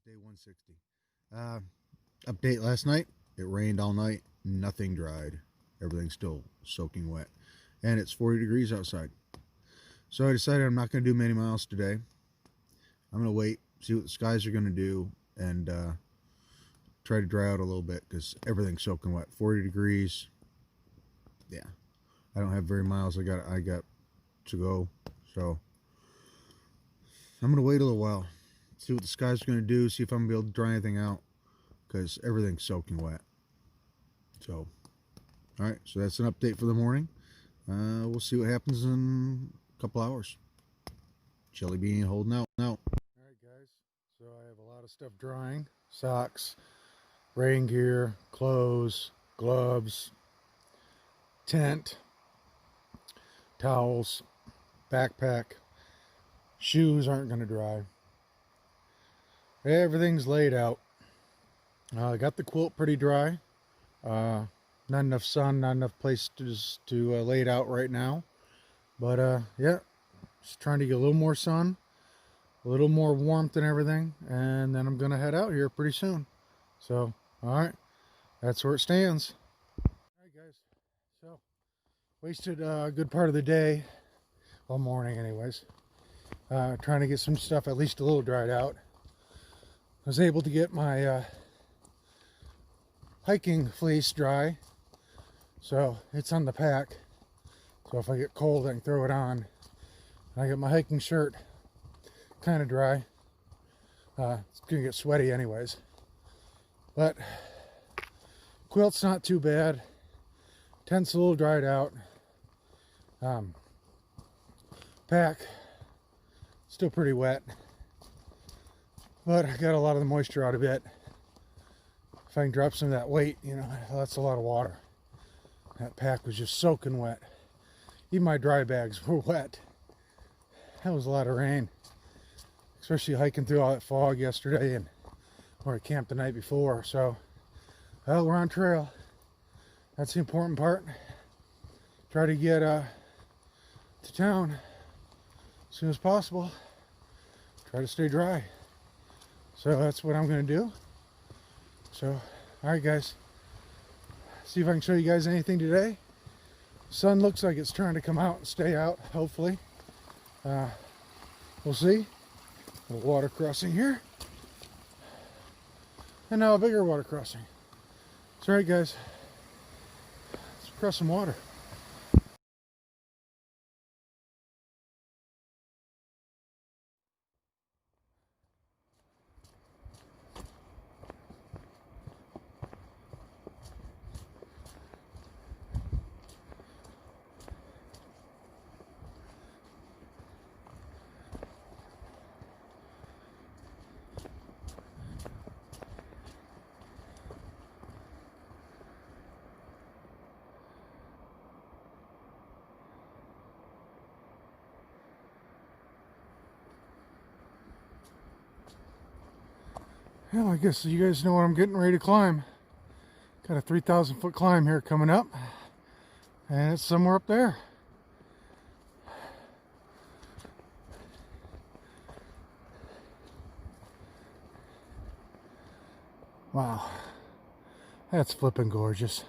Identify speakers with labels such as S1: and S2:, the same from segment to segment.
S1: day 160. Update last night. It rained all night. Nothing dried. Everything's still soaking wet. And it's 40 degrees outside. So I decided I'm not going to do many miles today. I'm going to wait, see what the skies are going to do, and try to dry out a little bit because everything's soaking wet. 40 degrees. Yeah. I don't have very miles I got to go. So I'm going to wait a little while. See what the sky's going to do. See if I'm going to be able to dry anything out. Because everything's soaking wet. So, alright, so that's an update for the morning. We'll see what happens in a couple hours. Jelly bean holding out now. Alright guys, so I have a lot of stuff drying. Socks, rain gear, clothes, gloves, tent, towels, backpack. Shoes aren't going to dry. Everything's laid out. I got the quilt pretty dry. Not enough sun, not enough places to lay it out right now. But yeah, just trying to get a little more sun, a little more warmth and everything, and then I'm gonna head out here pretty soon. So, all right, that's where it stands. All right, guys. So, wasted a good part of the day, well, morning, anyways. Trying to get some stuff at least a little dried out. I was able to get my hiking fleece dry, so it's on the pack, so if I get cold I can throw it on. I got my hiking shirt kind of dry. It's gonna get sweaty anyways, but quilt's not too bad. Tent's a little dried out. Pack still pretty wet, but I got a lot of the moisture out of it. If I can drop some of that weight, you know, that's a lot of water. That pack was just soaking wet. Even my dry bags were wet. That was a lot of rain. Especially hiking through all that fog yesterday and where I camped the night before. So, well, we're on trail. That's the important part. Try to get to town as soon as possible. Try to stay dry. So that's what I'm going to do. So, alright guys, see if I can show you guys anything today. Sun looks like it's trying to come out and stay out, hopefully. We'll see. A little water crossing here. And now a bigger water crossing. It's alright guys, let's cross some water. Well, I guess you guys know what I'm getting ready to climb. Got a 3,000 foot climb here coming up, and it's somewhere up there. Wow, that's flippin' gorgeous.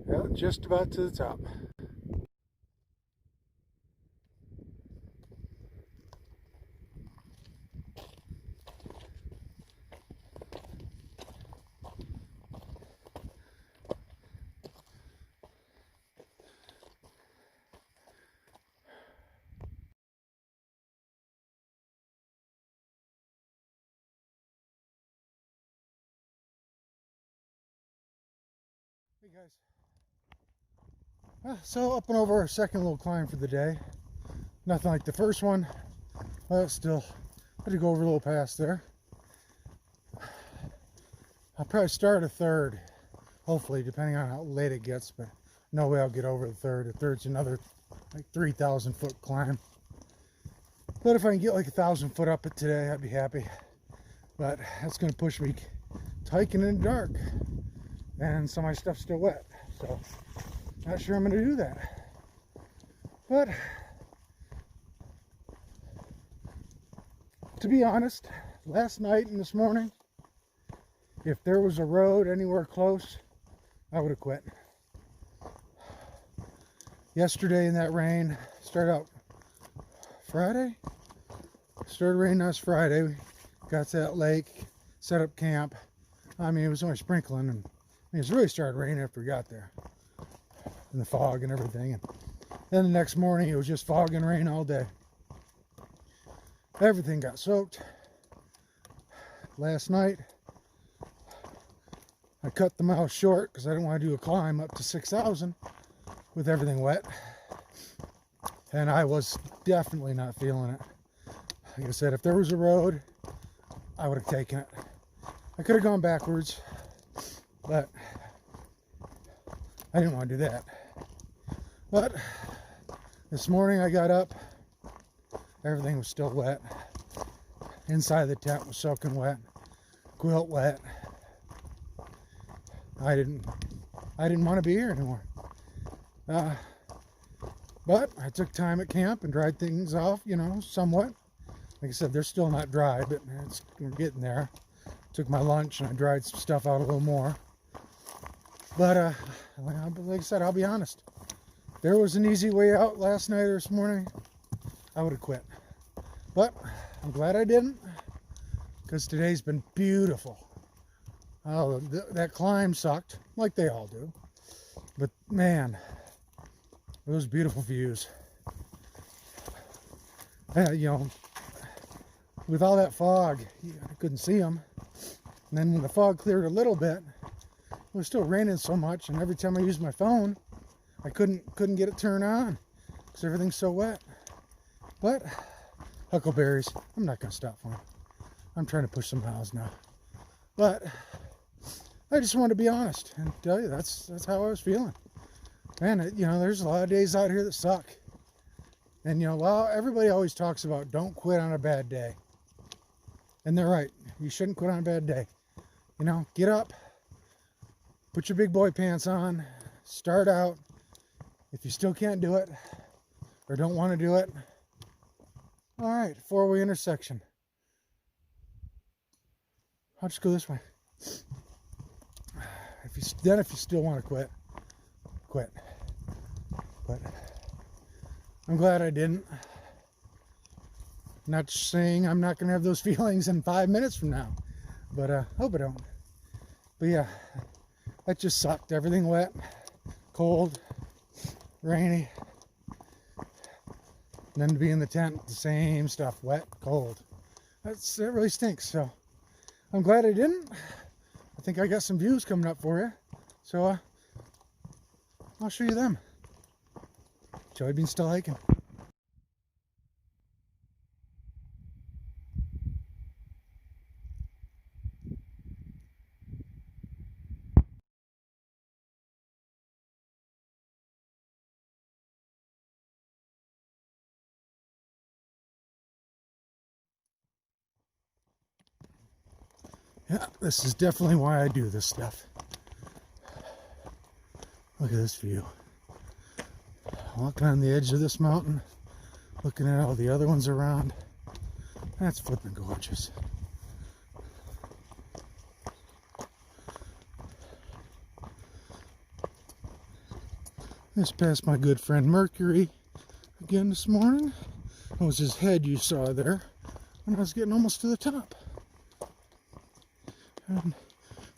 S1: Yeah, just about to the top. Hey guys. So up and over our second little climb for the day. Nothing like the first one, but still had to go over a little past there. I'll probably start a third, hopefully, depending on how late it gets, but no way I'll get over the third. The third's another like 3,000 foot climb. But if I can get like 1,000 foot up it today, I'd be happy. But that's going to push me to hiking in the dark, and some of my stuff's still wet, so not sure I'm going to do that. But to be honest, last night and this morning, if there was a road anywhere close, I would have quit. Yesterday in that rain, started out Friday? Started raining last Friday. We got to that lake, set up camp. I mean, it was only sprinkling, and it was really started raining after we got there. And the fog and everything. And then the next morning, it was just fog and rain all day. Everything got soaked. Last night, I cut the mile short because I didn't want to do a climb up to 6,000 with everything wet. And I was definitely not feeling it. Like I said, if there was a road, I would have taken it. I could have gone backwards, but I didn't want to do that. But this morning I got up, everything was still wet. Inside the tent was soaking wet, quilt wet. I didn't want to be here anymore. But I took time at camp and dried things off, you know, somewhat. Like I said, they're still not dry, but we're getting there. Took my lunch and I dried some stuff out a little more. But like I said, I'll be honest. If there was an easy way out last night or this morning, I would have quit. But I'm glad I didn't, because today's been beautiful. Oh, that climb sucked, like they all do. But man, those beautiful views. You know, with all that fog, I couldn't see them. And then when the fog cleared a little bit, it was still raining so much, and every time I used my phone, I couldn't get it turned on because everything's so wet. But huckleberries, I'm not gonna stop for them. I'm trying to push some miles now. But I just wanted to be honest and tell you that's how I was feeling. Man, you know, there's a lot of days out here that suck. And you know, well, everybody always talks about don't quit on a bad day. And they're right. You shouldn't quit on a bad day. You know, get up, put your big boy pants on, start out. If you still can't do it or don't want to do it, all right, four-way intersection. I'll just go this way. If you still want to quit, quit. But I'm glad I didn't. Not saying I'm not going to have those feelings in 5 minutes from now, but hope I don't. But yeah, that just sucked. Everything wet, cold, rainy. And then to be in the tent, the same stuff, wet, cold. That really stinks. So I'm glad I didn't. I think I got some views coming up for you. So I'll show you them. Joey Bean's still hiking. Yeah, this is definitely why I do this stuff. Look at this view. Walking on the edge of this mountain, looking at all the other ones around. That's flipping gorgeous.
S2: This past my good friend Mercury again this morning. It was his head you saw there when I was getting almost to the top. And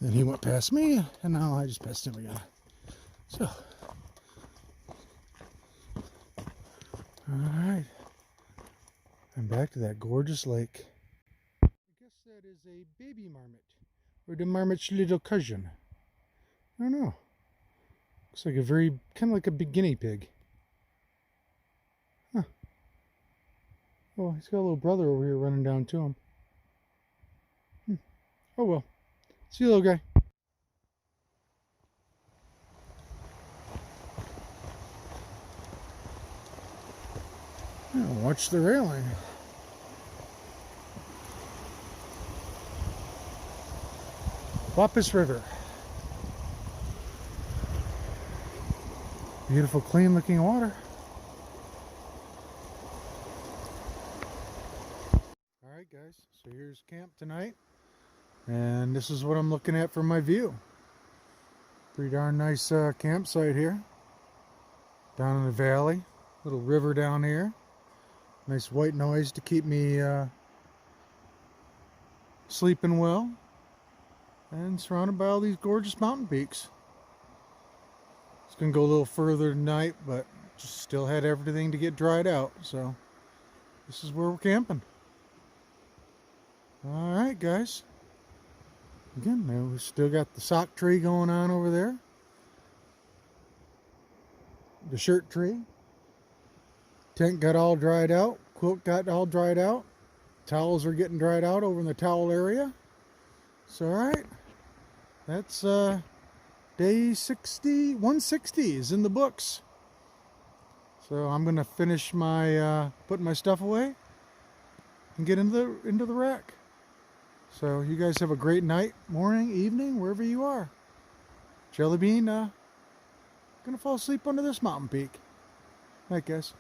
S2: then he went past me, and now I just passed him again. So, alright. I'm back to that gorgeous lake. I guess that is a baby marmot, or the marmot's little cousin. I don't know. Looks like a very, kind of like a big guinea pig. Huh. Oh, he's got a little brother over here running down to him. Oh well. See you, little guy. Yeah, watch the railing. Wampus River. Beautiful, clean looking water. Alright guys, so here's camp tonight. And this is what I'm looking at for my view. Pretty darn nice campsite here. Down in the valley. Little river down here. Nice white noise to keep me sleeping well. And surrounded by all these gorgeous mountain peaks. It's going to go a little further tonight, but just still had everything to get dried out. So this is where we're camping. Alright guys. Again, we still got the sock tree going on over there. The shirt tree. Tent got all dried out. Quilt got all dried out. Towels are getting dried out over in the towel area. So alright. That's day 160 is in the books. So I'm gonna finish my putting my stuff away and get into the rack. So you guys have a great night, morning, evening, wherever you are. Jelly Bean, gonna fall asleep under this mountain peak. Night, guys.